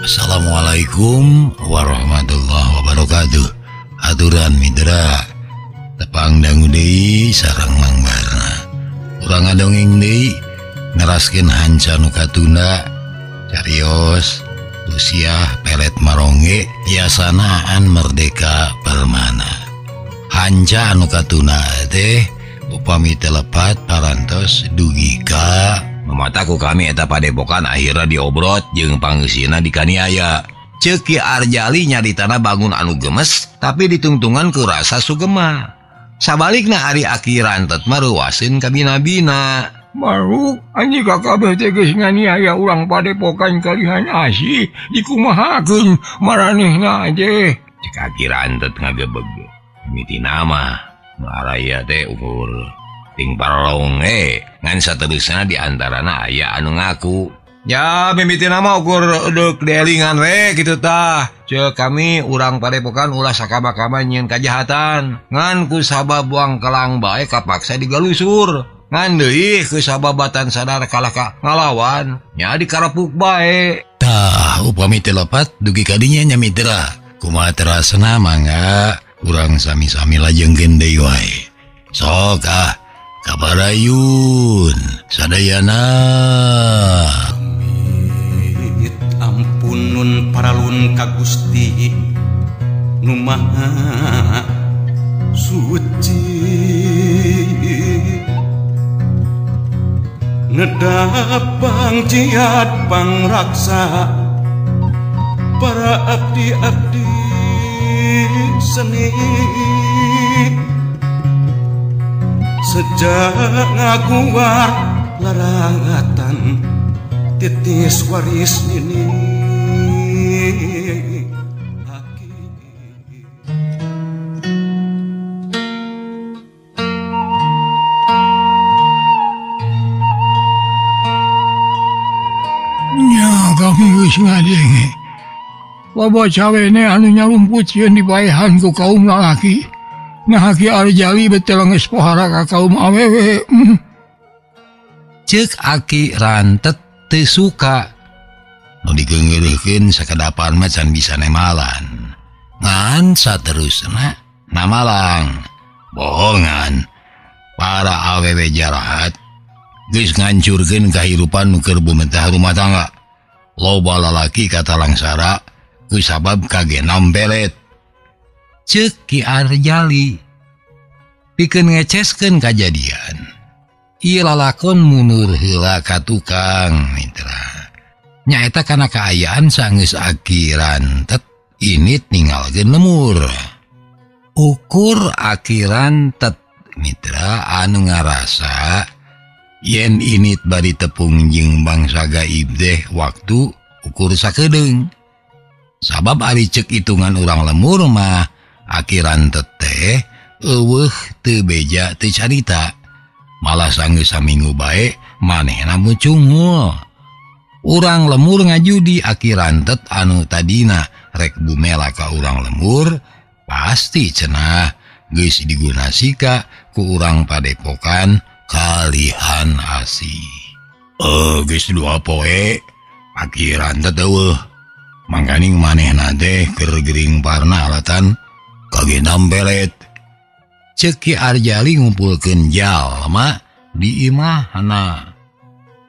Assalamualaikum warahmatullahi wabarakatuh. Aturan mitra tepang dangu deui sareng Mang Barna. Urang ngadongeng deui neraskeun hanca nu katunda carios Lusiah pelet marongge yasanaan Merdeka Permana. Hanca anu katuna teh upami telepat parantos dugi ka mataku kami eta padepokan akhirnya diobrot jeung pangeusina dikaniaya. Ceuk Ki Arjali nyaritana bangun anu gemes tapi ditungtungan ku rasa sugema. Sabalikna ari Aki Rantet mah reuaseun ka bina-bina. Maruk anjing kakabeh teh geus nganiaya urang padepokan kalihan asih dikumahakeun maranehna aje. Cek Aki Rantet ngagebeg. Miti nama maraya teh ukur ting parlong ngan saterusna diantarana aya anu ngaku ya mimiti nama ukur deuk delingan kitu tah. Ceuk kami urang padepokan ulah sakama-kama nyieun kajahatan ngan ku sabab buang kelang bae kapaksa digalusur ngan deui ku sababatan sadar kalah ka ngalawan nya dikarepuk bae. Tah upami teh lepat dugi ka dinya nya mitra kumaha terasna mangga urang sami-sami lajengkeun deui wae. Sok kabarayun sadayana. Amit ampunun paralun ka Gusti nu Maha Suci. Nedapang jiat pangraksa para abdi-abdi seni. Sejak ngaguar larangatan titis waris ini Nya kami geus ngadenge. Loba cawene anu nyalumput sieun dibaehan ku kaum lalaki. Nah Ki Arjali betul geus pohara ka kaum awewe. Ceuk Aki Rantet teu suka nu digeungeuleukeun sakadapan mah can bisa nemalan ngan saterusna namalang bohongan para awewe jarahat geus ngancurkeun kahirupan nu keur bumentah rumah tangga. Loba lalaki kata langsara ku sabab kagenam belet. Ceuk Ki Arjali pikeun ngeceskeun kajadian ieu lalakon mundur heula ka tukang mitra nyaeta kana kaayaan sageus Aki Rantet init ninggalkeun lemur. Ukur Aki Rantet mitra anu ngarasa yen init bari tepung jeung bangsa gaib teh waktu ukur sakedeung. Sabab ari ceuk hitungan urang lemur mah Aki Rantet teh eueuh teu beja teu carita malah sanggeus saminggu bae manehna mucungul. Urang lemur ngajudi Aki Rantet anu tadina rek bumela ka urang lemur pasti cenah geus digunasika ku urang padepokan kalihan asih. Geus 2 poe Aki Rantet eueuh mangkaning manehna teh keur gering parna alatan kagenam belet. Ceuk Ki Arjali ngumpulkeun jalma di imahna.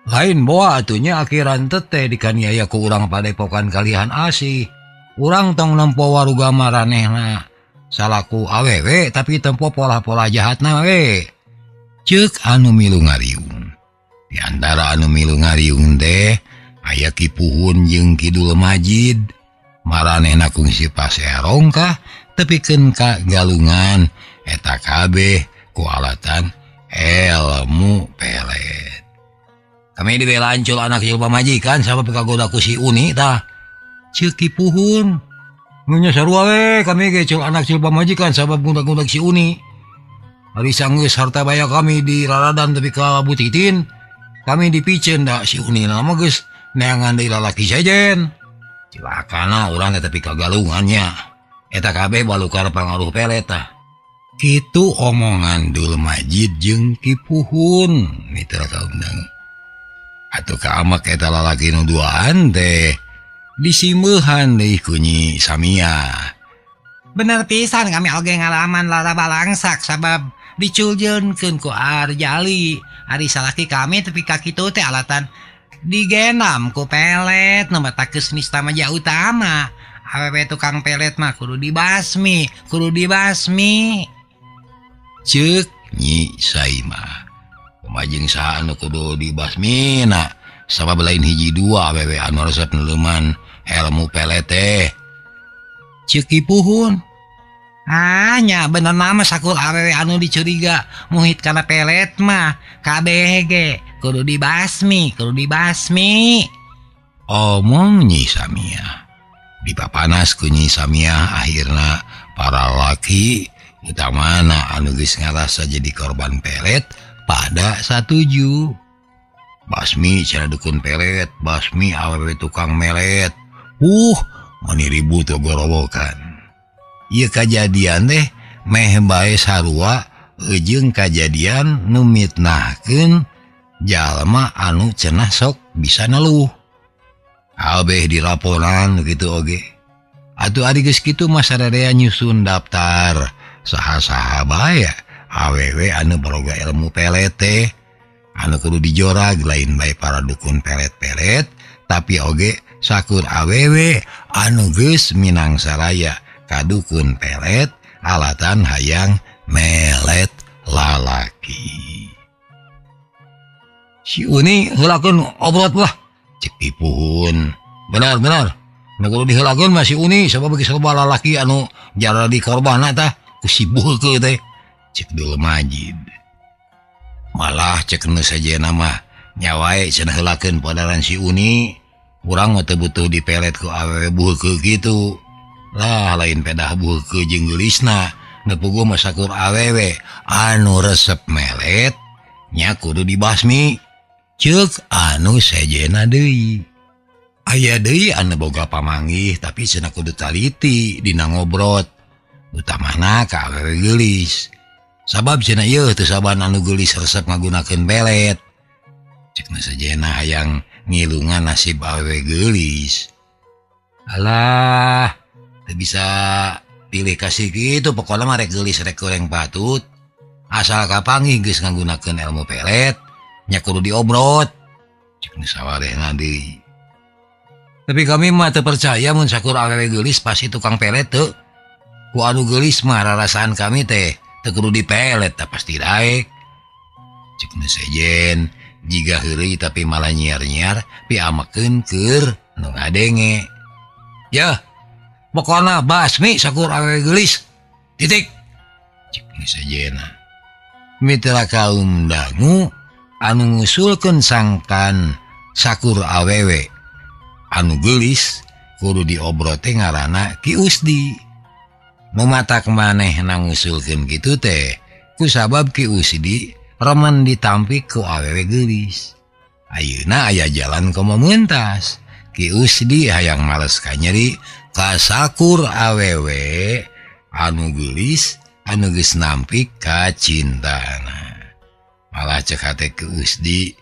Lain boa atunya Aki Rantet teh dikaniaya ku urang padepokan kalihan asih. Urang tong nempo waruga maranehna salaku awewe tapi tempo pola-pola jahatna we. Ceuk anu milu ngariung. Di antara anu milu ngariung teh aya Ki Puhun jeung Kidul Majid. Maranehna kungsi paserong kah tepikeun ka galungan eta kabeh ku alatan ilmu pelet. Kami dibelancul anak silpa majikan sabab kagoda ku si Uni tah. Ceuk Ki Puhun nya sarua we kami ge cul anak silpa majikan sabab ngudag-ngudag si Uni. Ari sanggeus harta baya kami di raradan tapi ka butitin kami dipiceun da si Uni na mah geus neangan deui lalaki sejen. Cilakana urang teh tapi kagalungannya eta kabeh balukar pangaruh pelet tah. Kitu omongan Dul Majid jeung Ki Puhun mitra kaundang. Atuh ka amak eta lalaki nu duaan teh Disimeuhan deui ku Nyi Samia. Bener pisan kami oge ngalaman lara balangsak sabab diculjeunkeun ku Arjali. Ari salaki kami tapi ka kitu teh alatan digenam ku pelet nu matakeus nista maja utama. Awewe tukang pelet mah kudu dibasmi. Ceuk Nyi Saima. Kumajeng saha anu kudu dibasmina sabab lain hiji dua awewe anu resep neuleuman ilmu pelet teh. Ceuk Ipuhun. Nya bener nama sakur awewe anu dicuriga muhit kana pelet mah kabeh ge kudu dibasmi. Omong Nyi Samia. Dipapanas ku Nyi Samia akhirna para laki utamana anu geus ngarasa jadi korban pelet pada satuju. Basmi cara dukun pelet, basmi awewe tukang melet. Mani ribut gorowokan. Ieu kajadian teh meh bae sarua jeung kajadian nu mitnahkeun jalma anu cenah sok bisa neluh. Abeh dilaporan gitu oge. Atuh ari geus kitu mah sadaya nyusun daftar saha-saha bae awewe anu boga ilmu pelet teh anu kudu dijorag lain bae para dukun pelet-pelet tapi oge sakur awewe anu geus minang saraya kadukun pelet alatan hayang melet lalaki. Si Uni heulakeun obrot lah cek Ipuhun. Benar nu kudu diheulakeun mah si Uni sabab geus loba lalaki anu jara di korbanna tah ku si buhkeun teh cek Dul Majid. Malah cek nu sajena mah nyawae cenah heulakeun padaran si Uni urang mah teu butuh dipelet ku awewe buhkeun kitu. Lah lain pedah buhkeun jeung geulisna nepuguh mah sakur awewe anu resep melet nya kudu dibasmi. Ceuk anu sajena deui. Aya deui anu boga pamanggih tapi cenah kudu taliti dina ngobrot. Utamana ka awewe geulis. Sabab cenah ieu teu saban anu geulis resep ngagunakeun pelet. Ceukna sajena hayang ngilungan nasib awewe geulis. Alah, teu bisa pilih kasih gitu pokoknya mah rek geulis rek kurang patut. Asal kapanggih geus ngagunakeun ilmu pelet nya kudu diobrot. Ceukna sawarehna deui. Tapi kami mah teu percaya mun sakur awewe geulis pasti tukang pelet teu. Ku anu geulis mah rarasaan kami teh teu kudu dipelet tah pasti daek. Ceukna sejen jiga heureuy tapi malah nyiar-nyiar piamakeun keur nu ngadenge. Ya, pokona basmi sakur awewe geulis. Titik. Ceukna sajena. Mitra kaum dangu anu ngusulkeun sangkan sakur awewe anu geulis kudu diobrot teh ngaranna Ki Usdi. Mematak manehna ngusulkeun kitu teh kusabab Ki Usdi remen ditampik ku awewe geulis. Ayeuna aya jalan komo meuntas. Ki Usdi hayang males kanyeri ka sakur awewe anu geulis anu geus nampik ka cintana. Malah cek hate Ki Usdi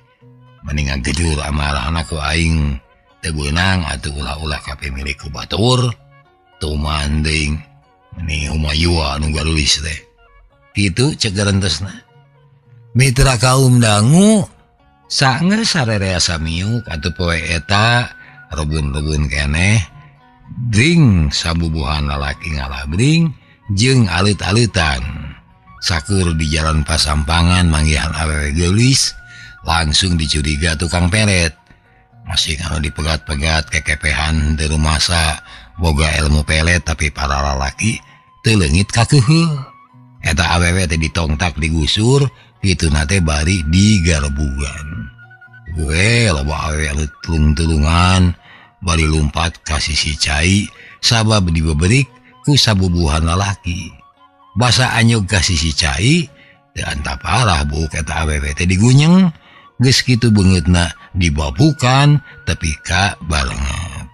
mending ngagejur amarahna ku aing teu beunang atuh ulah-ulah kape milik ku batur teu manding meni Humayua anu garulis teh. Kitu cek garentesna. Mitra kaum dangu saeunggeus sarerea samiuk atuh poe eta rebun-rebun keneh dring sabubuhan lalaki ngalabring jeung alit-alitan sakur di jalan Pasampangan manggihan awewe geulis langsung dicuriga tukang pelet. Masih anu dipegat-pegat kekepehan di rumasa boga ilmu pelet tapi para lalaki teu leungit kakeuheul. Eta awewe teh ditongtak digusur kitu nate bari digarbugan. Gue loba awewe anu tulung-tulungan bari lumpat ka sisi cai sabab dibeberik ku sabubuhan lalaki. Basa anyog ka sisi cai teu anta parah buuk eta awewe teh digunyeng. Geus kitu beungeutna dibabukan tepi ka barenget.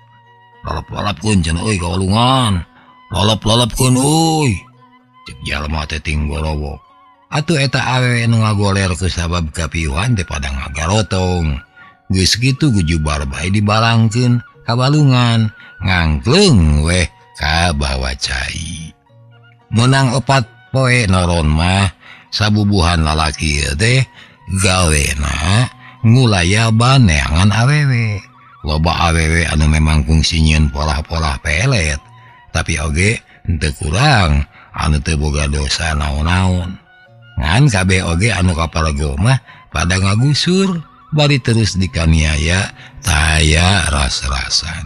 Lolop-lolopkeun cenah euy kawalungan. Lolop-lolopkeun euy. Cek jalma teh ting gorowok. Atuh eta awewe nu ngagoler ku sabab kapiuhan teh pada ngagarotong. Geus kitu gujubar bae dibalangkeun kabalungan ngangklung weh ka bawa cai. Menang 4 poe noron mah sabubuhan lalaki teh gawena ngulayaban neangan awewe. Loba awewe anu memang fungsi nyieun pola-pola pelet, tapi oge henteu kurang anu teu boga dosa naon-naon. Ngan kabeh oge anu kaparago mah pada ngagusur bari terus dikaniaya taya ras-rasan.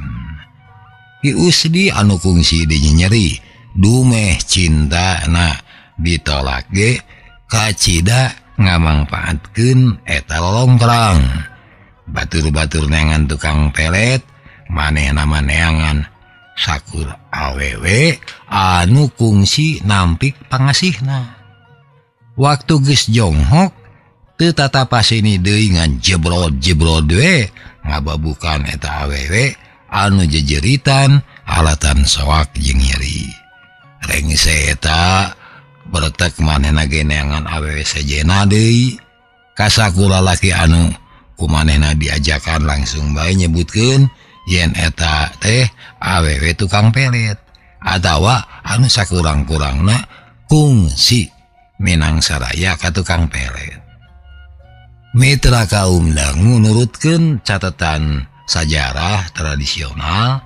Ki Usdi anu kungsi dinyeri dumeh cinta na ditolak ge kacida ngamangpaatkeun eta lolongkrang. Batur-batur neangan tukang pelet manehna maneangan sakur awewe anu kungsi nampik pangasihna. Waktu geus jonghok teu tatapasini deui ngan jebrod-jebrod we ngababukan eta awewe anu jejeritan alatan soak jeung nyeri. Rengse eta bertek manehna ge neangan awewe sejena deui. Kasaku lalaki anu kumanehna diajakan langsung bae nyebutkeun yen eta teh awewe tukang pelet atawa anu sakurang-kurangna kungsi minang saraya ka tukang pelet. Mitra kaum dangu nurutkeun catatan sajarah tradisional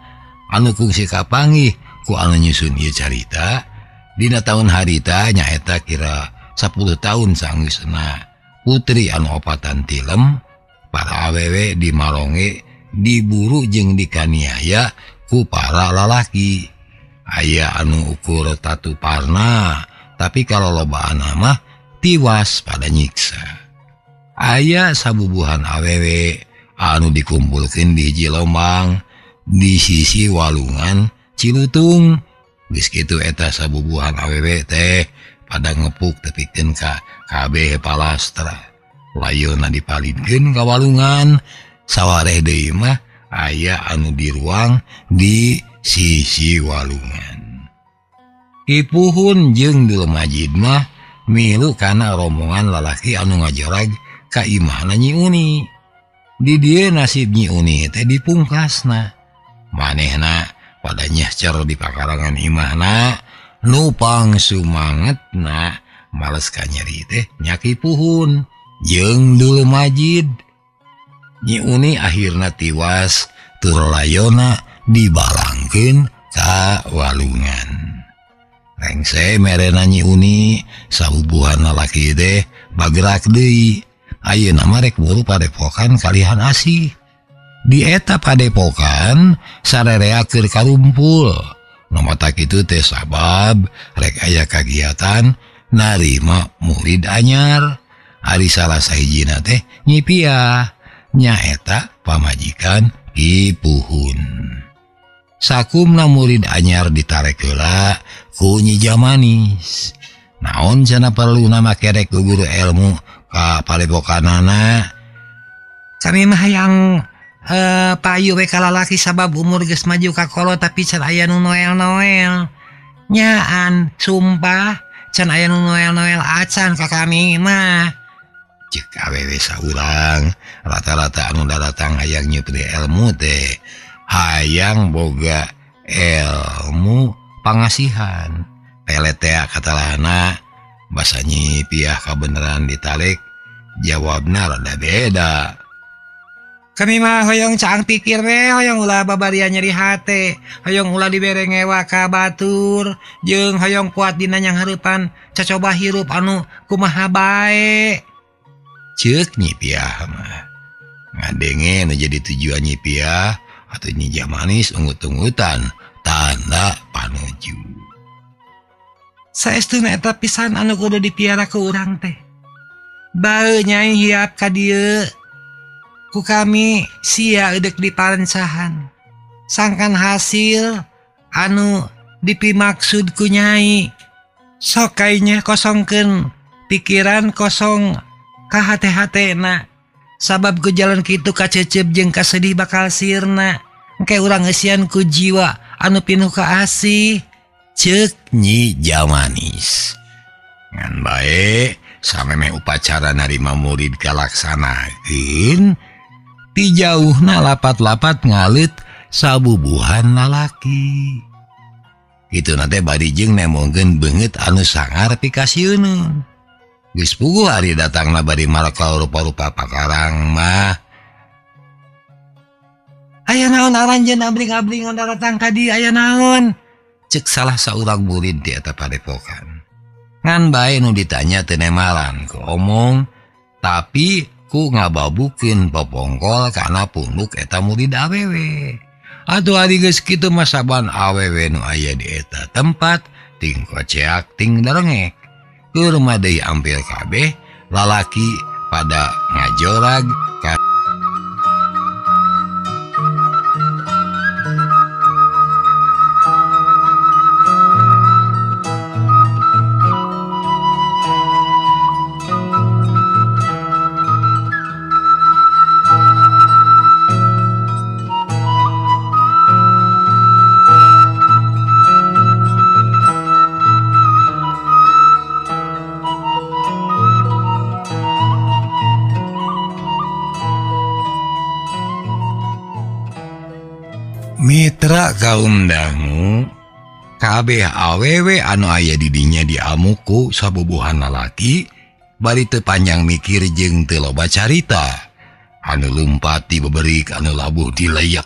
anu kungsi kapanggih ku anu nyusun ieu carita dina taun harita nyaeta kira 10 tahun saenggeusna putri anu opatan tilem para awewe di Maronge diburu jeung dikaniaya ku para lalaki. Aya anu ukur tatuparna tapi kalau lobaan mah tiwas pada nyiksa. Aya sabubuhan awewe anu dikumpulkeun di hiji lombang di sisi walungan Cilutung. Geus kitu eta sabubuhan awewe teh pada ngepuk tepikeun ka kabeh palastra. Layona dipalidkeun ka walungan sawareh deui mah aya anu di ruang di sisi walungan. Ipuhun jeung Dul Majid mah milu kana rombongan lalaki anu ngajorag ka imahna Nyi Uni. Di dieu nasib Nyi Uni teh dipungkasna. Manehna pada nyahcer di pakarangan imahna nu pangsumangetna males ka nyeri teh nyak Ipuhun jeung Dul Majid. Nyi Uni akhirna tiwas tur layona dibalangkeun ka walungan. Rengse merena Nyi Uni sabubuhan lalaki teh bagrak deui. Ayeuna mah rek buru padepokan kalihan asih. Di eta padepokan sarerea keur karumpul. Nu mata kitu teh sabab rek aya kagiatan narima murid anyar. Ari salah sahijina teh Nyi Piah nyaeta pamajikan Ipuhun. Sakumna murid anyar ditarek heula ku Nyi Jamanis. Naon cenah perluna make rek guru ilmu ka padepokanana? Kami mah hayang payu we ka lalaki sabab umur geus maju ka kolot tapi can aya nu noel-noel. Nyaan sumpah can aya nu noel-noel acan ka kami mah. Cek awewe saurang rata-rata anu datang hayang nyupri ilmu teh hayang boga ilmu pangasihan. Pelet teh katalana basa Nyi Piah kabeneran ditalek jawabna rada beda. Kami mah hoyong caang pikir we hoyong ulah babarian nyeri hate, hoyong ulah dibere ngewa ka batur jeung hoyong kuat dina nyang hareupan cacoba hirup anu kumaha bae. Ceuk Nyi Piah mah ngadenge nu jadi tujuan Nyi Piah atau Nyi Jamanis ungut-ungutan tanda panuju. Saestuna eta pisan anu kudu dipiara ku urang teh. Bae Nyai hiap ka dieu. Ku kami sia eudek diparencahan. Sangkan hasil anu dipimaksud ku Nyai. Sok kainya kosongkeun pikiran kosong ka hate-hatena. Sabab ku jalan kitu kacecep jeung kasedih bakal sirna. Engke urang eusian ku jiwa anu pinuh ka asih. Ceuk Nyi Jamanis. Ngan bae sameme upacara narima murid kalaksanakeun ti jauhna lapat-lapat ngalit sabubuhan lalaki. Itu nanti barijeng nemongkeun beungeut anu sangar pikasieun. Geus puguh ari datangna bari marakal rupa-rupa pakarang mah. Aya naon aranjeun abling-abling datang ka dieu aya naon? Cek salah saurang murid di eta padepokan. Ngan bae nu ditanya teu nemalan ku omong, tapi ku ngababukeun popongkol kana punduk eta murid awewe. Atuh ari geus kitu mah saban awewe nu aya di eta tempat ting koceak ting darengek. Keur mah deui ampir kabeh lalaki pada ngajorag ka mitra kaum dangu. Kabeh awewe anu aya di dinya diamuku sabubuhan lalaki bari teu panjang mikir jeung teu loba carita. Anu lumpat di beberik anu labuh di leyak.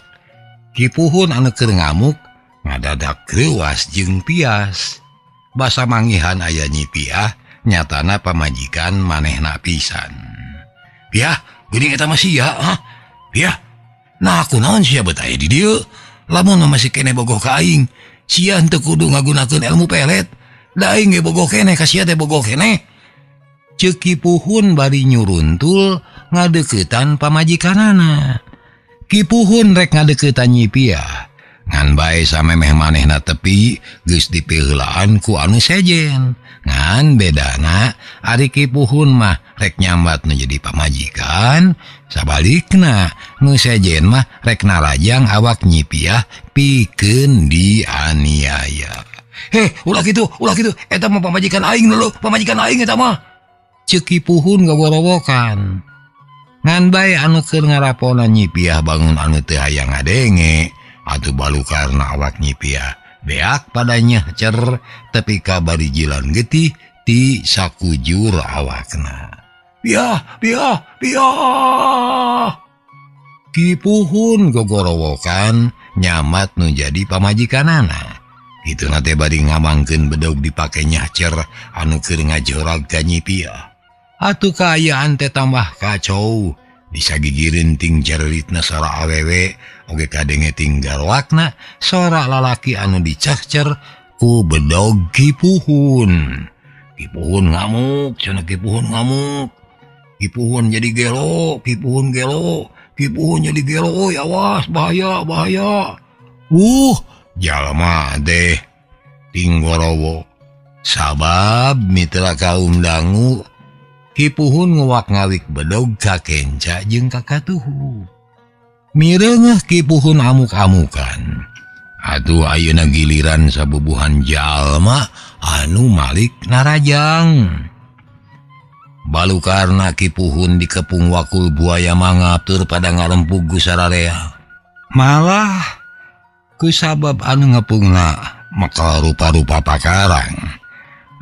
Kipuhun anu keur ngamuk ngadadak kreuwas jeung pias. Basa manggihan aya Nyi Piah nyatana pamajikan manehna pisan. Piah, geuning eta mah sia, ha? Piah. Nah kunaon sia bet aya di dieu? Lamun masih kene bogoh ka aing, sia henteu kudu ngagunakeun ilmu pelet. Da aing ge bogoh kene ka sia teh bogoh kene. Ceuk Kipuhun bari nyuruntul ngadeuketan pamajikanana. Kipuhun rek ngadeuketan Nyi Piah. Ngan bae samemeh manehna tepi geus dipeulaan ku anu sejen. Ngan bedana ari Kipuhun mah rek nyambat nu jadi pamajikan, sabalikna nu sejen mah rek narajang awak Nyi Piah pikeun dianiaya. Ulah kitu, eta mah pamajikan aing lho, pamajikan aing eta mah. Ceuk Kipuhun gaworowokan. Ngan bae anu keur ngarapona Nyi Piah bangun anu teu hayang ngadenge, atuh balukarna awak Nyi Piah beak padanya cer tepi ka barijilan getih ti sakujur awakna. Piah. Kipuhun gogorowokan nyamat nu jadi pamajikanana. Itu nate bari ngamangkeun bedog dipake nyacer anu keur ngajorag ka Nyi Piah. Atuh kaayaan teh tambah kacau. Disagigireun ting jareritna sora awewe oge kadenge ting garwakna sora lalaki anu dicahcer ku bedog Kipuhun. Kipuhun ngamuk, cenah Kipuhun ngamuk. Kipuhun jadi gelo, Kipuhun jadi gelo, awas bahaya. Jalma deh ting gorowo. Sabab mitra kaum dangu Kipuhun nguwak ngawik bedog ka kenca jeung ka katuhu. Mireungeuh Kipuhun amuk-amukan. Atuh ayeuna giliran sabubuhan jalma anu malik narajang. Balukarna Kipuhun dikepung wakul buaya mangap tur pada ngarempug ku sararea. Malah kusabab anu ngepungna makal rupa-rupa pakarang.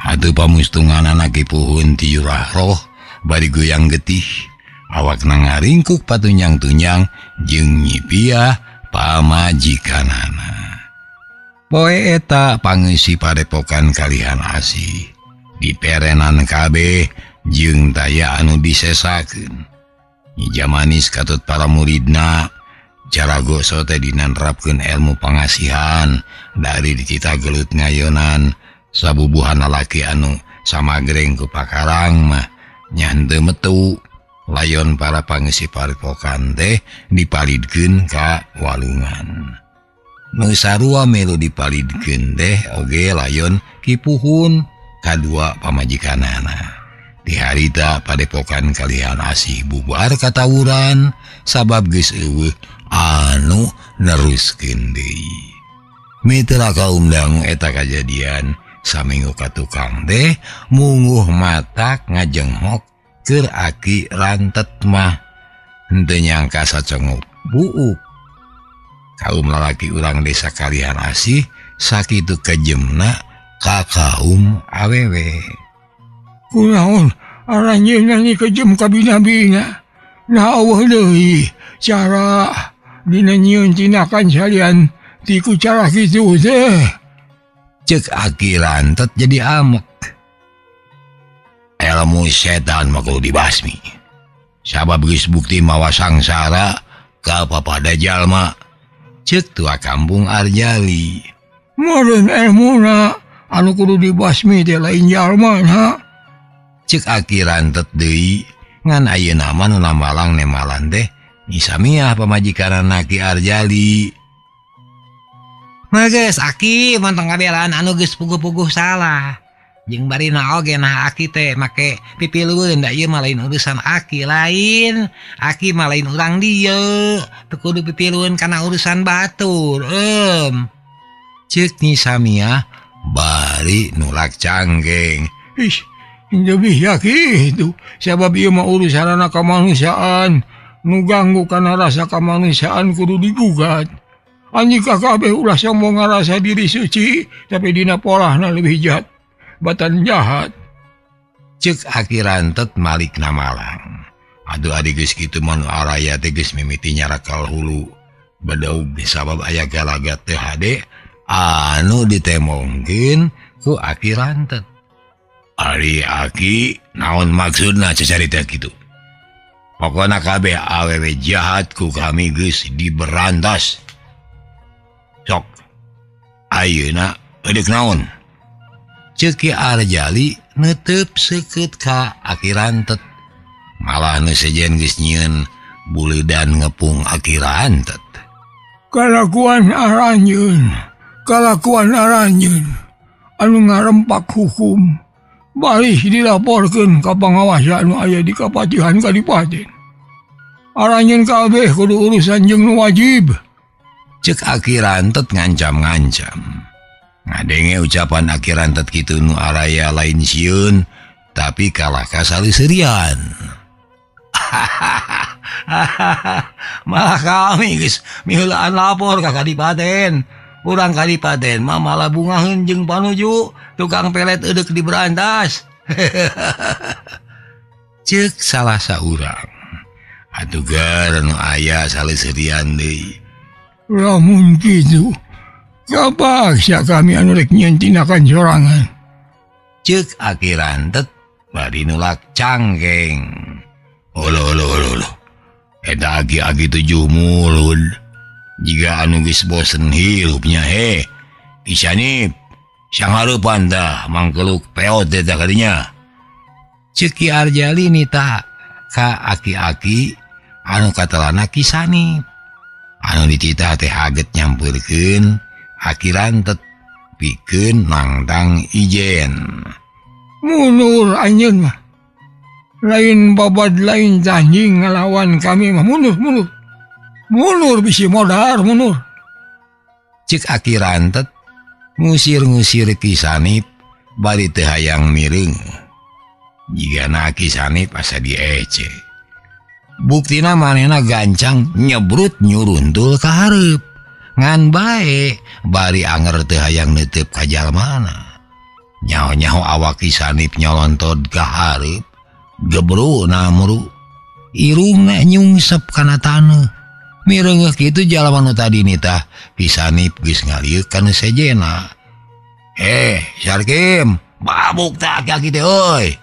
Atuh pamustunganana Kipuhun ti yurah roh bari goyang getih. Awakna ngaringkuk patunyang-tunyang jeung Nyi Piah pamajikanana. Poe eta pangeusi padepokan kalihan asih. Diperenan kabeh jeung taya anu disesakeun. Nyi Jamanis katut para muridna cara goso teh dinanrapkeun ilmu pangasihan dari ditita gelut ngayonan. Sabubuhan lalaki anu samagreng ku pakarang mah nya henteu metu. Layon para pangeusi padepokan teh dipalidkeun ka walungan. Nu sarua melu dipalidkeun teh oge layon Kipuhun kadua pamajikanana. Di harita padepokan kalihan asih bubar katawuran sabab geus eueuh anu neruskeun deui. Mitra kaum dangu eta kajadian saminggu ka tukang teh munguh matak ngajenghok keur aki rantet mah henteu nyangka sacengup buuk. kaum lalaki urang desa kalian asih sakitu kejemna ka kaum awewe. Kunaon aranjeun nani kejem ka bina-bina. Nah Allah deui cara dina nyieun tinakan salian ti ku cara kitu teh. Cek Aki Rantet jadi amek. Ilmu setan mah kudu dibasmi. Sabab geus bukti mawa sangsara ka papada jalma. Cek tua kampung Arjali. Meureun ilmuna anu kudu dibasmi teh lain jalmana. Cek Aki Rantet deui ngan ayeuna mah nu namalang nemalan teh Nisamiah pamajikanana Ki Arjali. Mages Aki montong ngabelaan anu geus puguh-puguh salah. Jeung barina oge nah Aki teh make pipilueun da ieu mah lain urusan Aki lain. Aki mah lain urang dieu. Teu kudu pipilueun kana urusan batur. Ceuk Nisamiah bari nulak canggeng. Ish, lebih yakin itu. Sebab ieu mah urusanna kamanusiaan. Nu ganggu kana rasa kamanusiaan kudu digugat. Anjing kabeh ulah sombong ngarasa diri suci, tapi dina polahna lebih jahat. Batan jahat. Cek Aki Rantet malikna Malang. Aduh adik geus kitu mah nu araya teh geus mimiti nyarakal hulu. Badaug sabab aya galagat teh hade anu ditemongkeun ku Aki Rantet. Ari Aki naon maksudna cacarita kitu? Pokona kabeh awewe jahat ku kami geus diberantas. Sok ayeuna edek naon? Ceuk Ki Arjali neuteup seukeut ka Aki Rantet. Malah nu sejen geus nyieun buleudan ngepung Aki Rantet. Kalakuan aranjeun anu ngarempak hukum balik dilaporkeun ka pangawas anu aya di Kapatihan Kadipaten. Aranjeun kabeh kudu urusan jeung nu wajib. Cek Aki Rantet ngancam-ngancam. Ngadenge ucapan Aki Rantet kitu nu araya lain sieun, tapi kalah ka saliseurian. Malah kami geus miheulaan lapor ka Kadipaten. Urang Kadipaten mah malah bungaheun jeung panuju tukang pelet eudek diberantas. Ceuk salah saurang. Atuh gar anu aya saliseurian deui. Lamun kitu, kapaksa kami anu rek nyieun tinakan sorangan. Ceuk Aki Rantet bari nulak canggeng. Olo. Eta Aki 7 mulut. Jika anu geus bosen hirupnya Isanip, sanghareupan tah mangkeluk peot eta kadinya. Ceuk Ki Arjali nita ka Aki anu katelana Ki Sanip. Anu dititah teh haget nyampeurkeun Aki Rantet pikeun nangtang ijen. Mundur anjeun mah. Lain babad lain janjing ngalawan kami mah mundur. Mundur bisi modar mundur. Ceuk Aki Rantet ngusir Ki Sanip bari teu hayang mireung. Jigana Ki Sanip asa diece. Buktina manehna gancang nyebrut nyuruntul ka hareup. Ngan bae bari anger teu hayang neuteup ka jalmana. Nyaho-nyaho awak Ki Sanip nyolontod ka hareup. Gebru namru. Irungna nyungsep kana taneuh. Mireungeuh kitu jalma nu tadi nitah Ki Sanip geus ngaliuk kana sejena. Sarkim, babuk tah aki teh euy.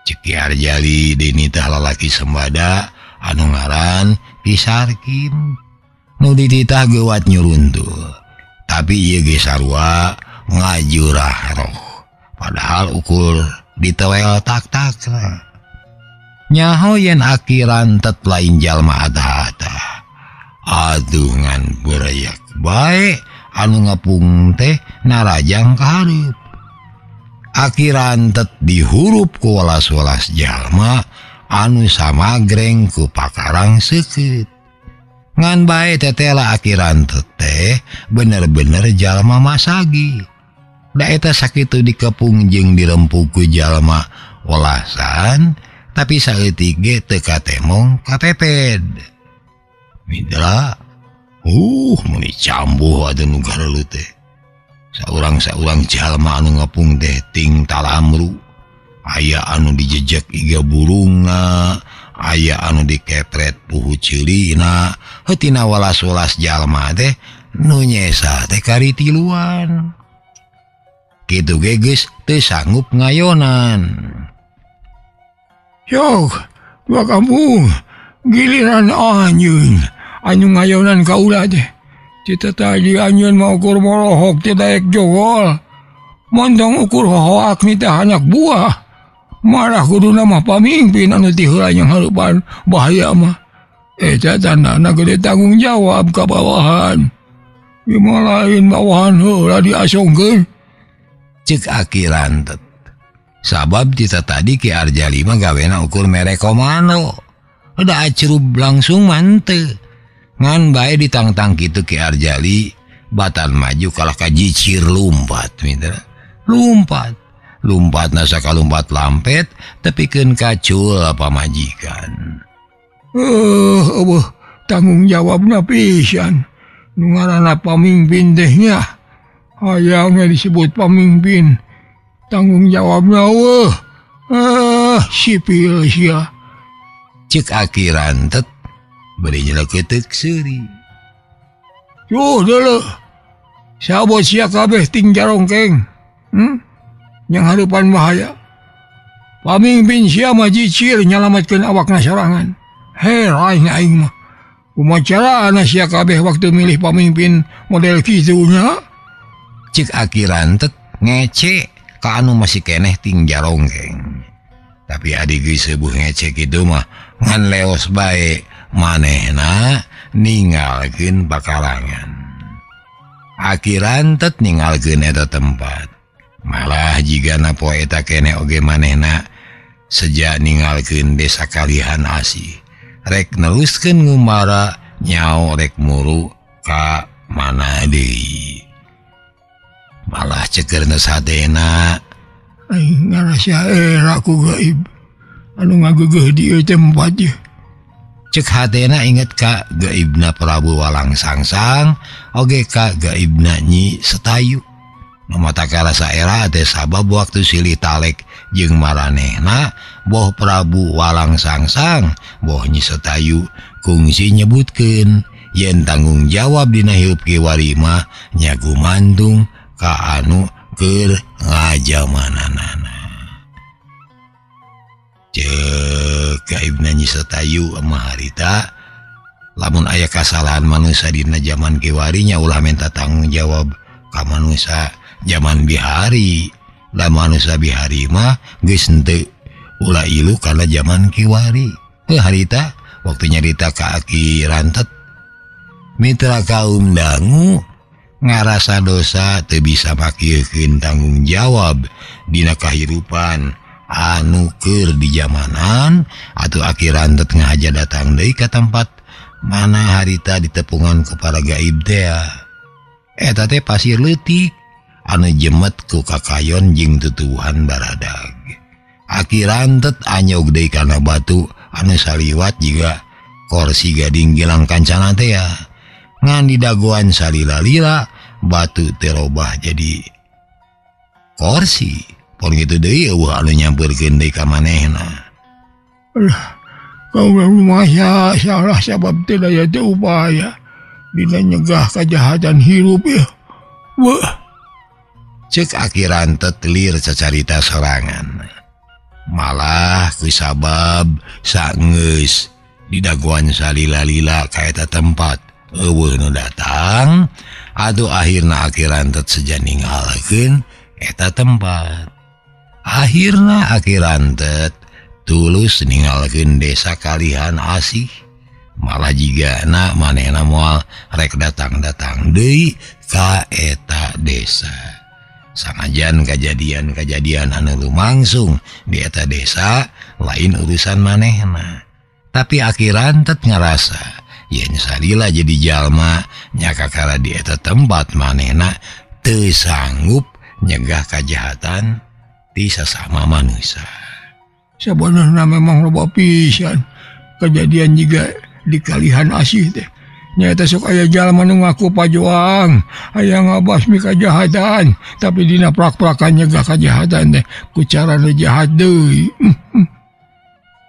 Ceuk Ki Arjali deui nitah lalaki sembada anu ngaran Ki Sarkim. Nu dititah geuwat nyuruntul. Tapi ieu ge sarua ngajurah roh. Padahal ukur ditewel tak-tak. Nyaho yen Aki Rantet lain jalma ada-ada. Aduh ngan berayak bae anu ngepung teh narajang ka hareup. Aki Rantet dihurup ku welas-welas jalma anu samagreng ku pakarang seukeut. Ngan bae tetela Aki Rantet teh bener-bener jalma masagi. Da eta sakitu dikepung jeung dirempuk ku jalma welasan, tapi saeutik ge teu katemong kapeped. Mitra Meni cambuh ada nu garelu teh. Saurang jalma anu ngepung teh ting talamru. Aya anu dijejak iga burungna, aya anu dikepret puhu ceulina, heutina walas-walas jalma teh nu nyesa teh karitiluan. Kitu ge geus teu sanggup ngayonan. Yok, dua kampung giliran anjeun anu ngayonan ka ulah teh. Cita tadi anjeun mau ukur molohok teh daek jogol. Montong ukur hohoak ni teh anak buah. Marah kuduna mah pamimpin anu ti heula yang hareupan bahaya mah. Eta tandana gede tanggung jawab ka bawahan. Ieu lain bawahan heula diasongkeun. Cek Aki Rantet. Sabab cita tadi Ki Arjali mah gawena ukur mere komando. Udah acerub langsung manteu. Ngan bae ditangtang kitu Ki Arjali batan maju kalah ka jicir lumpat mitra. Lumpat nasa kalumpat lampet tepikeun kacul apa majikan. Tanggung jawabna pisan. Nu ngaranna pamimpin teh nya. Hayangna disebut pamimpin. Tanggung jawabna sipil sia. Cek Aki Rantet bari nyeleketeuk seuri. Yo deuleu. Sabot sia kabeh ting jarongkeng. Yang hareupan bahaya. Pamimpin sia mah jicir nyalametkeun awakna sorangan. Heran aing mah. Kumaha carana sia kabeh waktu milih pamimpin model kitu nya? Cek Aki Rantet ngece ka anu masih keneh ting jarongkeng. Tapi adi geus seubuh ngece kitu mah ngan leos bae manehna ninggalkeun pakarangan. Aki Rantet ninggalkeun eta tempat. Malah jigana poe eta keneh oge manehna sejak ninggalkeun desa Kalihan Asih. Rek neruskeun ngumbara nyao rek muru ka mana deui. Malah cekeurna sadena aing ngarasa era ku gaib anu ngageugeuh di ieu tempat ye. Cek hatena inget ka gaibna Prabu Walang Sangsang oge ka gaibna Nyi Setayu. Mata karasa era teh sabab waktu silih talek jeung maranehna boh Prabu Walang Sangsang boh Nyi Setayu kungsi nyebutkeun yen tanggung jawab dina hirup kiwari mah nya gumantung ka anu keur ngajamananana. Cek gaibna Nyi Setayu mah harita lamun aya kasalahan manusia dina zaman kiwari nya ulah minta tanggung jawab ka manusia zaman bihari. Lah manusia bihari mah geus henteu ulah ilu kana zaman kiwari. Harita waktu nyarita ka Aki Rantet mitra kaum dangu ngarasa dosa teu bisa makieun tanggung jawab dina kahirupan anu keur di zamanan atuh Aki Rantet ngahaja datang deui ka tempat mana harita ditepungan ku para gaib teh. Eta teh pasir leutik anu jemet ku kakayon jeung tutuwuhan baradag. Aki Rantet anyog deui kana batu anu saliwat jiga kursi gading gilang kancana teh ya. Ngan di dagoan salila-lila batu teh robah jadi kursi. Pon kitu deui eueuh anu nyampeurkeun deui ka manehna. Kau rumahnya salah sabab teh daya teh upaya dina nyegah kejahatan hirup ya. Cek Aki Rantet lir cacarita sorangan. Malah ku sabab saenggeus di dagoan salila-lila ka eta tempat eueuh nu datang atuh akhirna Aki Rantet seja ninggalkeun eta tempat. Akhirna Aki Rantet tulus ninggalkeun desa Kalihan Asih. Malah jigana manehna moal rek datang-datang deui ka eta desa. Sanajan kejadian-kejadian anu lumangsung di eta desa lain urusan manehna. Tapi Aki Rantet ngarasa yen salila jadi jalma nya kakara di eta tempat manehna teu sanggup nyegah kejahatan ti sasama manusia. Sebenarnya memang loba pisan kejadian juga di Kalihan Asih teh. Nyata sok aya jalma nu ngaku pajuang, aya ngabasmi kajahatan, tapi dina prak-prakan nyegah kajahatan teh ku cara nu jahat deui.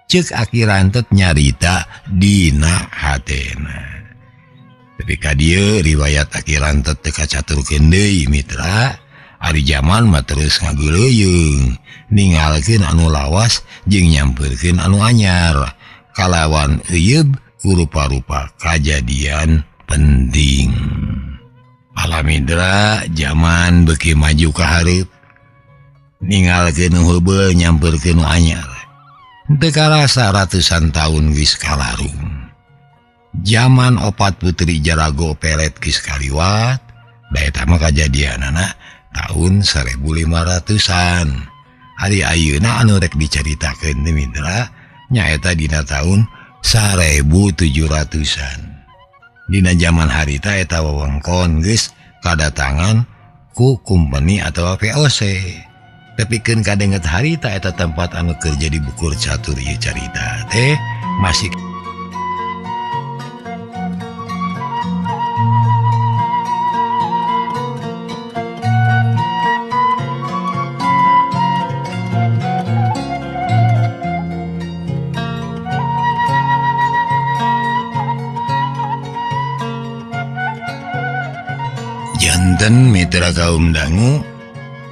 Ceuk Aki Rantet nyarita dina hatena. Tapi ka dieu riwayat Aki Rantet teu kacaturkeun deui mitra. Ari zaman mah terus ngageuleuyung, ninggalkeun anu lawas jeung nyampeurkeun anu anyar. Kalawan euyeub ku rupa-rupa kajadian penting. Palamidra zaman beuki maju ka hareup, ninggalkeun nu heubeul nyampeurkeun nu anyar. Teu karasa ratusan taun geus kalarung. Zaman opat putri Jarago Pelet geus kaliwat, da eta mah kajadianana tahun 1500-an. Hari ayeuna anu rek dicaritakeun teh mitra nyaeta dina tahun 1700-an. Dina zaman harita eta wewengkon geus kadatangan ku kumpeni atau VOC. Tepikeun kadenget harita eta tempat anu kerja di bukur catur ieu carita teh masih janten mitra kaum dangu.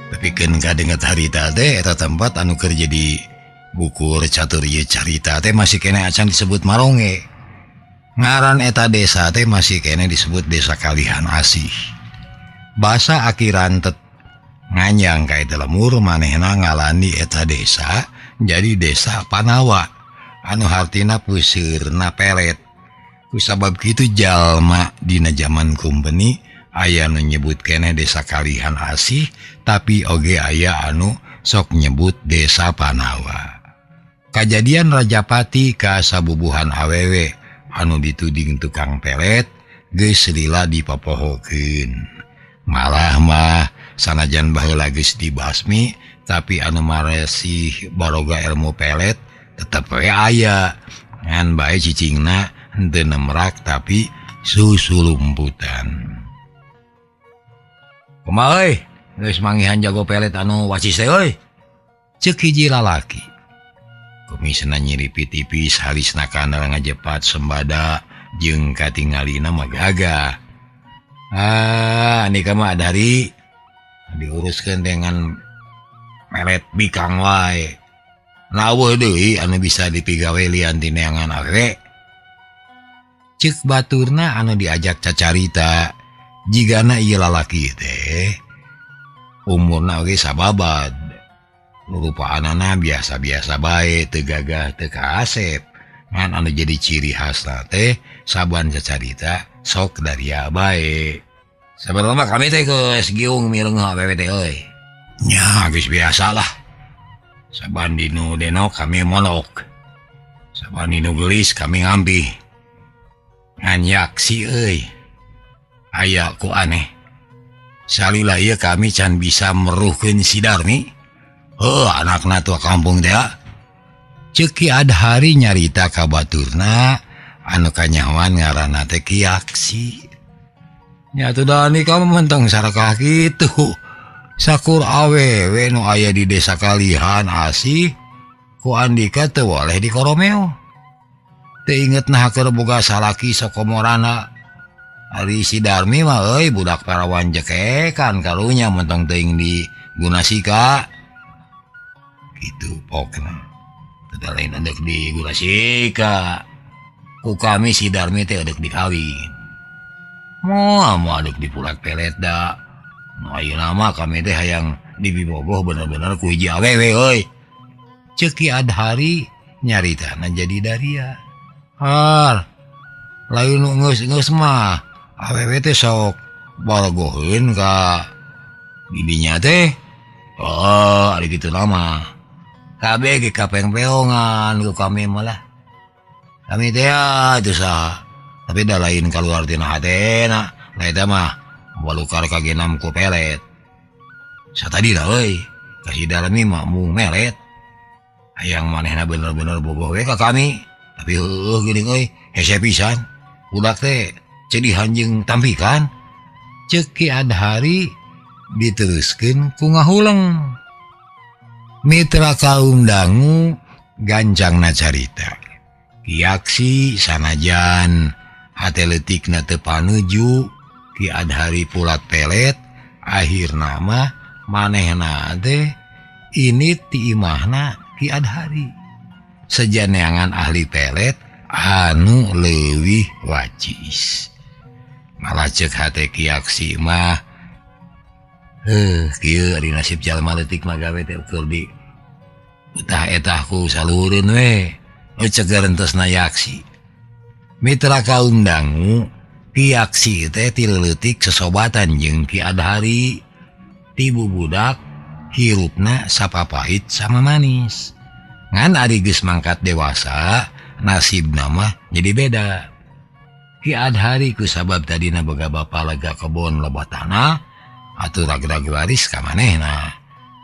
Tepikeun kadenget harita teh eta tempat anu kerja di bukur catur ieu carita teh masih kene acan disebut Maronge. Ngaran eta desa teh masih kene disebut Desa Kalihan Asih. Basa Aki Rantet nganyang ka eta lemur manehna ngalani eta desa jadi Desa Panawa anu hartina puseurna pelet. Kusabab kitu jalma dina zaman kumpeni aya nu nyebut kene Desa Kalihan Asih, tapi oge aya anu sok nyebut Desa Panawa. Kajadian Rajapati ka sabubuhan awewe anu dituding tukang pelet geus lila dipapohokeun. Malah mah sanajan baheula geus dibasmi, tapi anu maresih baroga ilmu pelet tetep we aya. Ngan bae cicingna henteu nemrak tapi susulumputan. Kumaha euy, geus manggihan jago pelet anu wacis teh euy. Ceuk hiji lalaki. Kumisna nyiripi tipis halisna kana ngajepat sembada jeung katingalina mah gagah. Nika mah dari diuruskeun dengan pelet bikang wae. Laweuh deui anu bisa dipigawe lian ti neangan awewe. Ceuk baturna anu diajak cacarita. Jigana ieu lalaki teh umurna oge sababad. Rupaanana biasa-biasa bae, teu gagah teu kaasep. Ngan anu jadi ciri khasna teh saban cacarita sok daria bae. Sabarna mah kami teh geus giung mireung awewe teh euy. Nya geus biasa lah. Saban dinu denok kami molok. Saban dinu gelis kami ngambi. Ngan yaksi euy. Aya ku aneh. Salila ieu kami can bisa meruhkeun si Darmi. Anakna tua kampung teh. Ceuk Ki Adhari nyarita ka baturna anu kanyawan ngaranna teh Ki Yaksi. Nya teu dani ka menteng sarakah kitu. Sakur awewe nu aya di Desa Kalihan Asih ku Andika teu waleh di Koromeo. Teu inget nah keur boga salaki sakomorana. Ari si Darmi mah euy budak parawan jekekan karunya mentong teuing di Gunasika. Gitu pokna. Teu lain endek di Gunasika. Ku kami si Darmi teh endek dikawin. Moal adek di Pulat Pelet da. Nu ayeuna mah kami teh hayang dibibogoh bener-bener ku hiji awewe euy. Ceuk Ki Adhari nyaritana jadi daria. Lain nu geus mah awewe teh sok borogoheun ka bibinya teh. Ari kitu nama. Kabeh ge kapeng-peongan ku kami mah lah. Kami teh itu sah. Tapi da lain kaluar tina hatena. Lah eta mah walukar kagenam ku pelet. Satadina euy, ka si Darmi mah mung melet. Hayang manehna bener-bener bogoh we ka kami. Tapi geuning euy, hese pisan. Budak teh jadi hanjeng tampikan cek Ki Adhari diteruskeun ku ngahuleng. Mitra kaum dangu gancangna carita Ki Aksi sanajan atletikna teu panuju Ki Adhari pulat pelet akhirna mah manehna teh ini ti imahna Ki Adhari sejaneangan ahli pelet anu leuwih wacis. Malah cek hate Ki Aksi mah kieu ari nasib jalma leutik mah gawe teh ukur di utah-etah ku salureun we cek garentosna Yaksi. Mitra kaum dangu Ki Aksi teh ti leutik sesobatan jeung Ki Adhari ti bubudak hirupna sapapait sama manis. Ngan ari geus mangkat dewasa nasibna mah jadi beda. Ki Adhari ku sabab tadina boga bapa lega kebon loba tanah atuh ragrag waris ka manehna.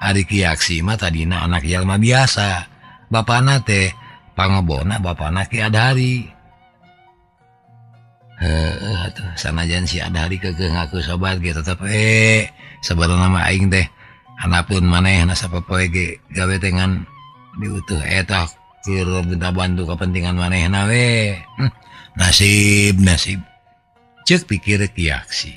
Ari Ki Aksi mah tadina anak jalma biasa, bapana teh pangebona bapana Ki Adhari. Atuh sanajan si Adhari keukeuh ngaku sobat ge tetep sabarana mah aing teh anapun manehna sapopoe ge gawe teh ngan diutuh etah keur minta bantu kepentingan manehna we. Nasib cek pikir Ki Aksi.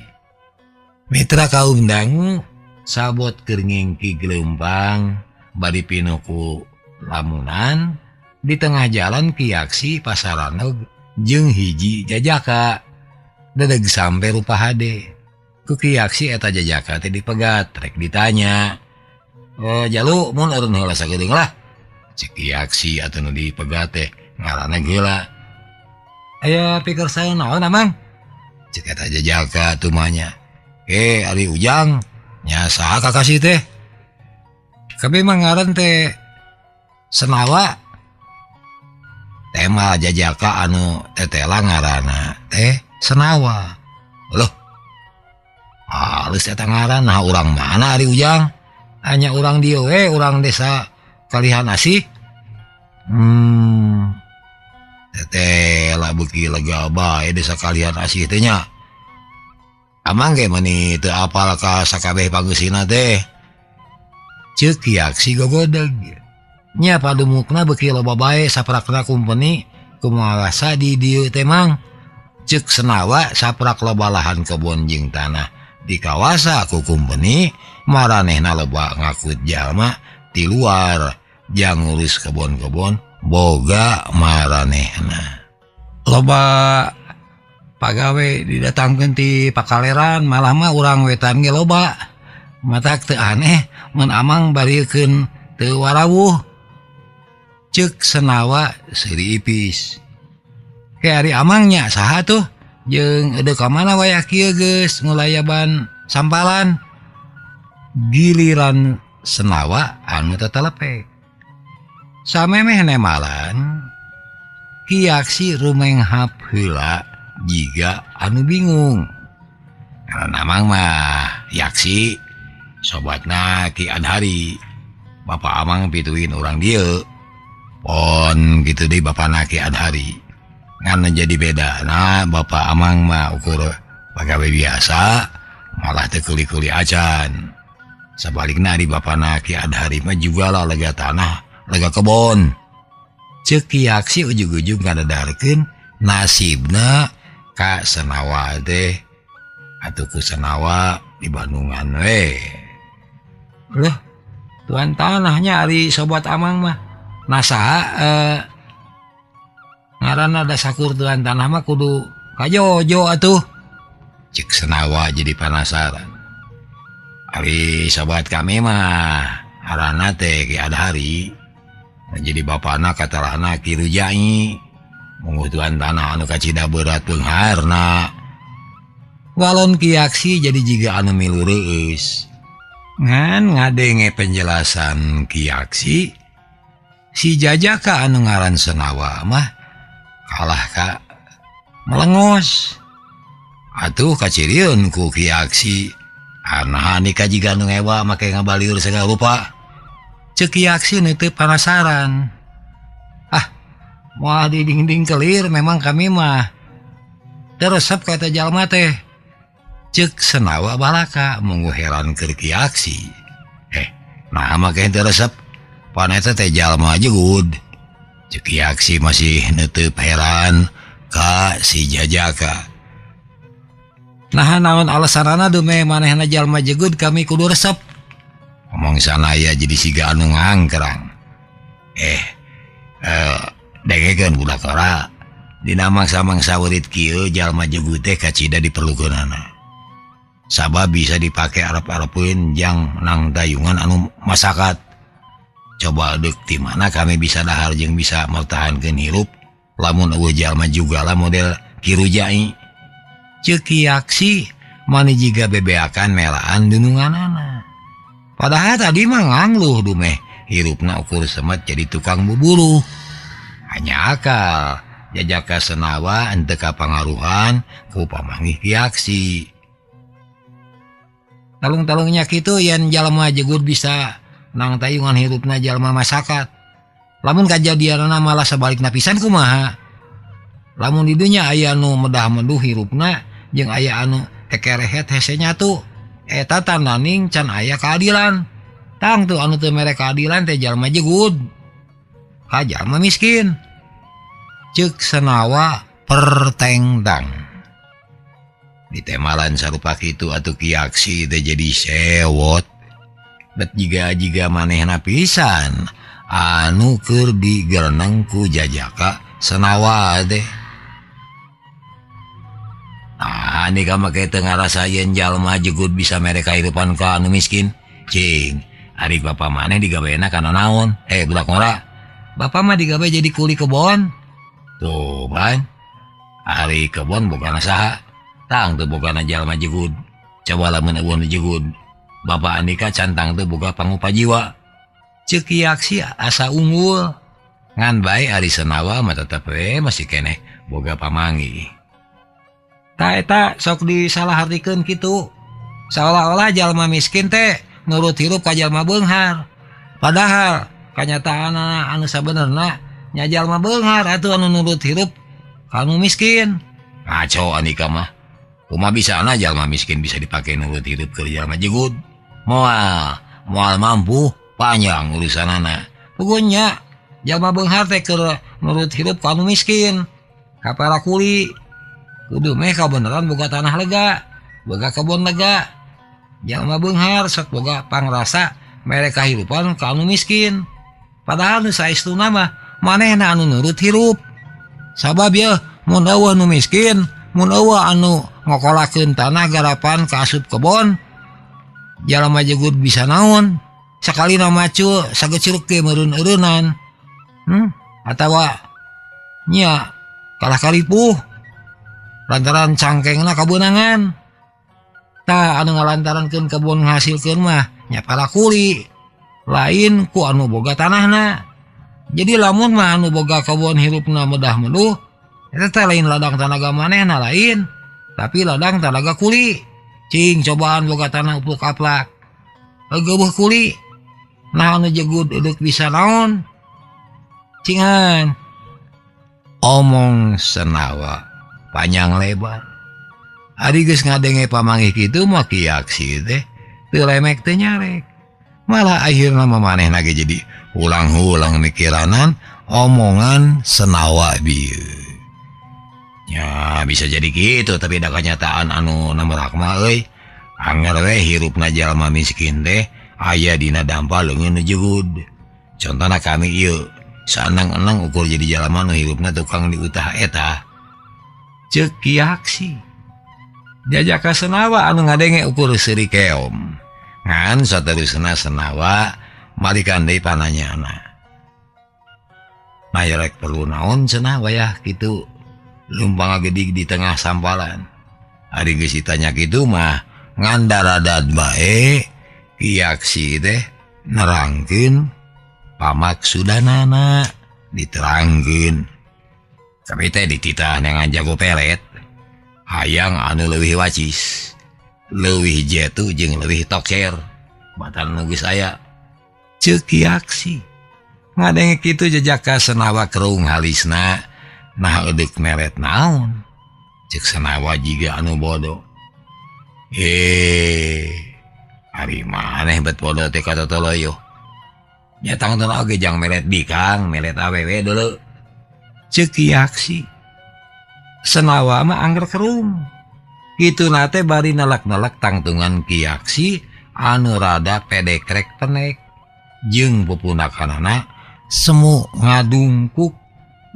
Mitra kaum dangu sabot keur ngingki gelempang bari pinuku lamunan di tengah jalan Ki Aksi pasarana jeung hiji jajaka dedeg sampe rupa hade. Ku Ki Aksi eta jajaka teh dipegat rek ditanya, jalu mun eureun heula sageudeung lah. Cek Ki Aksi atuh nu dipegat teh ngaranna Gila. Aya pikir saeun naon Amang? Cek eta jajaka teu manya. Ari Ujang nya saha kakasih teh? Kami mah ngaran teh Senawa. Teh mah jajaka anu tetela ngaranna teh Senawa. Loh. Halus eta ngaran nah urang mana Ari Ujang? Hanya urang dieu we, urang desa Kalihan Asih. Tetela beuki lega bae desa Kalihan Asih teh nya. Amang ge mani teu apal ka sakabeh pangeusina teh. Ceuk Ki Aksi gogodeg. Nya padumukna beuki loba bae saprakna kumpeni kumaha di dieu teh mang. Ceuk Senawa saprak loba lahan kebon jeung tanah di kawasa ku kumpeni maranehna loba ngakut jalma ti luar jang ngurus kebon-kebon boga maranehna. Loba pagawe didatangkeun ti pakaleran malah mah urang wetan ge loba. Matak teu aneh mun Amang bariekeun teu warawuh. Ceuk Senawa seuri ipis. Ke ari Amang nya saha tuh? Jeung eudeuh ka mana waya kieu geus ngulayaban sampalan. Giliran Senawa anu tetelepek. Samemeh nemalan Ki Aksi rumenghap heula jiga anu bingung. Karena Amang mah Yaksi sobatna Ki Adhari. Bapak Amang pituin urang dieu. Pon gitu deh bapana Ki Adhari. Ngan jadi beda. Nah bapak Amang mah ukur pagawe biasa malah teu kuli-kuli acan. Sabalikna di bapana Ki Adhari mah juga lah lega tanah, lega kebon. Ceuk Ki Aksi ujug-ujug ngadadarkeun nasibna ka Senawa teh atuh ku Senawa di Bandungan we. Loh, tuan tanahnya ari sobat Amang mah. Nah saha ngaranna da sakur tuan tanah mah kudu kajojo atuh. Cek Senawa jadi penasaran. Ari sobat kami mah aranna teh Ki Adhari. Jadi bapana katalahna Ki Rujai. Mungguh tuan tanah anu kacida berat beungharna. Walon Ki Aksi jadi jiga anu milu reus. Ngan ngadenge penjelasan Ki Aksi, si jajaka anu ngaran Senawa mah kalah ka melengos. Atuh kacirieun ku Ki Aksi, anaha nikah jiga anu ngewa make ngabalieur segala rupa. Ceuk Ki Aksi teu penasaran. Moal diding-ding kelir memang kami mah teresep kata jalma teh. Cek Senawa balaka munggu heran keur kieu aksi. Nah mah kayak teresep paneta teh jalma jegud. Cek kieu aksi masih neuteub heran ka si Jajaka. Nah naon alasanana dume manehna jalma jegud kami kudu resep. Ngomong sana ya jadi siga anu ngangkerang. Dengekeun budak ora. Dina mangsa-mangsa weurit kieu jalma jegud teh kacida diperlukeunana. Sabab bisa dipake arep-arepkeun jang nang dayungan anu masakat. Coba deuk ti mana kami bisa dahar jeung bisa mertahankeun hirup lamun eueuh jalma juga lah model Ki Rujai. Ceuk aksi mani jiga bebeakan melaan dununganana. Padahal tadi mah ngangluh dumeh hirupna ukur semet jadi tukang buburu. Hanya akal Jajaka Senawa henteu kapangaruhan ku pamanggih Ki Aksi. Talung-talungnya kitu yen jalma jegud bisa nang tayungan hirupna jalma masyarakat. Lamun kajadianna malah sebalikna pisan kumaha? Lamun di dunya aya anu medah-meduh hirupna jeung aya anu ekerehet hese nyatu, eta tandaning can aya keadilan. Tang tuh anu teu mere keadilan teh jalma jegud. Ka jalma miskin. Ceuk Senawa pertengdang. Di temalan sarupa kitu atuh Ki Aksi teh jadi sewot. Bet jiga manehna pisan anu keur digereneng ku Jajaka Senawa teh. Nah, ini kamu kayak tengah rasain jalma jegud bisa mere kahirupan ka anu miskin. Cing, hari bapak maneh digaweana kana naon? Budak ngora. Bapak mah digawe jadi kuli kebon. Tuh, ban. Hari kebon bukan saha. Tang tuh bukan jalma jegud. Coba lamun eueuh jegud. Bapak Andika cantang tuh boga pangupa jiwa. Ceuk Aksi asa unggul. Ngan bae ari Senawa mah tetep masih keneh boga pamanggih. Ta eta sok disalahartikeun kitu. Seolah-olah jalma miskin teh nurut hirup ka jalma beunghar. Padahal kanyataanna anu sabenerna nya jalma beunghar atuh anu nurut hirup ka anu miskin. Ngaco Andika mah. Kumaha bisana jalma miskin bisa dipake nurut hirup ke jalma jegud. Moal mampu panjang urusanana. Pokoknya jalma beunghar teh keur nurut hirup ka anu miskin. Ka para kuli kudu meh kabeneran boga tanah lega, boga kebon lega. Jalma beunghar sok boga pangrasa mere kahirupan ka anu miskin. Padahal nu saestuna mah manehna anu nurut hirup. Sabab ya mun eueuh nu miskin, mun eueuh anu ngokolakeun tanah garapan ka asup kebon, jalma jegud bisa naon? Sakalina macu sagecuruk ge meureun-eureunan. Atawa nya kalah kalipuh lantaran cangkengna kabeunangan. Ta anu ngalantarankeun kebon ngahasilkeun mah nya para kuli, lain ku anu boga tanahna. Jadi lamun mah anu boga kebon hirupna medah-meduh eta teh lain ladang tanaga manehna lain, tapi ladang tanaga kuli. Cing cobaan boga tanah upuk aplak. Geueuh kuli. Nah anu jegud edeuk bisa naon? Cingan. Omong Senawa panjang lebar. Ari geus ngadenge pamanggih kitu mah Ki Aksi teh teu lemek teu nyarek. Malah akhirna manehna ge jadi ulang-ulang mikiranan omongan Senawa bieu. Ya bisa jadi gitu tapi da kenyataan anu namerak mah euy. Anger we hirupna jalma miskin teh aya dina dampa leungeun jegud. Contona kami ieu sanang-enang ukur jadi jalma nu hirupna tukang diutah eta. Ceuk Ki Aksi. Jajaka Senawa anu ngadenge ukur seuri keom. Ngan saterusna Senawa malikan deui pananyana. Mayarek perlu naon cenah wayah kitu lumpang gedig di tengah sampalan. Ari geus ditanya kitu mah ngandaradat bae Ki Aksi teh nerangkeun pamaksudanana diterangkeun. Kami teh dititah dengan jago pelet. Hayang anu leuwih wacis, leuwih jetu jeung leuwih toker. Batan nu geus aya. Ceuk Ki Aksi. Ngadenge kitu Jajaka Senawa kerung halisna. Nah edeuk meret naon? cek sanawa jiga anu bodoh. Hari maneh bet bodoh teh kata toloyo. Nyatang teu oge jang melet bikang, melet awewe dulu. Cek Yaksi. Senawa mah angger kerung. Kitu nate bari nelak-nelak tangtungan Ki Yaksi anu rada pedekrek tenek. Jeung pupunakanana semu ngadungkuk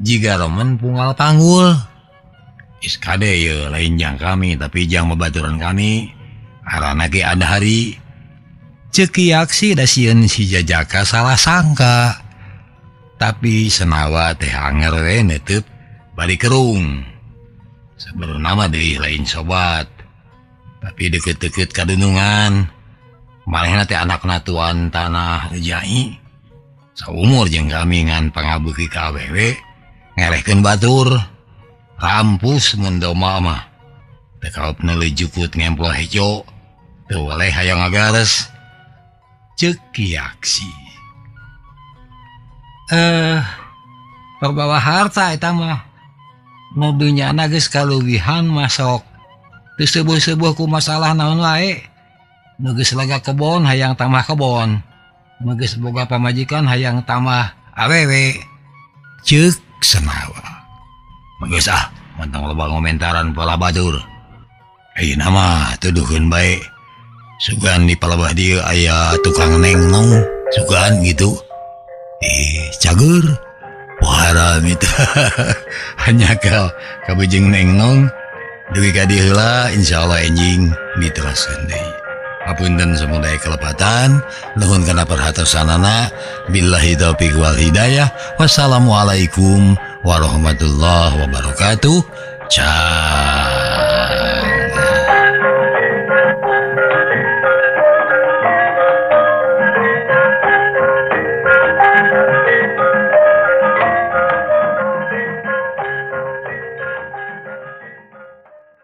jiga remen punggal panggul. Iskade ye lain jang kami tapi jang babaturan kami. Arana ge ada hari. Cek Yaksi da sieun si Jajaka salah sangka. Tapi senawa teh anger we neuteut bari kerung. Sebenarnya mah deui lain sobat. Tapi deket-deket kadunungan. Manehna teh anakna tuan tanah Jai. Saumur jeung kami ngan pangabeuki ka awewe ngelehkeun batur. Rampus mun doma mah. Teu kaopna leujukut ngemplo hejo. Teu waleh hayang ngagares. Cek Yaksi. Perbawa harta eta mah. Nu dunyana geus kaluwihan masok. Teu seubuh-seubuh ku masalah naon wae. Nu geus lega kebon hayang tamah kebon. Nu geus boga pamajikan hayang tamah awewe. Ceuk senawa. Geus mantang loba ngomentaran pola batur. Ayeuna mah tuduhkeun bae. Sugan di palebah dieu aya tukang nengnong, sugan gitu. Cager. Wah itu. Hanya ka beujeng nengnong. Dugi ka dieu heula insyaallah enjing diteruskeun deui. Apunten samudaya kelepatan, nuhun kana perhatosanana. Billahi taufiq wal hidayah. Wassalamualaikum warahmatullahi wabarakatuh. Ciao.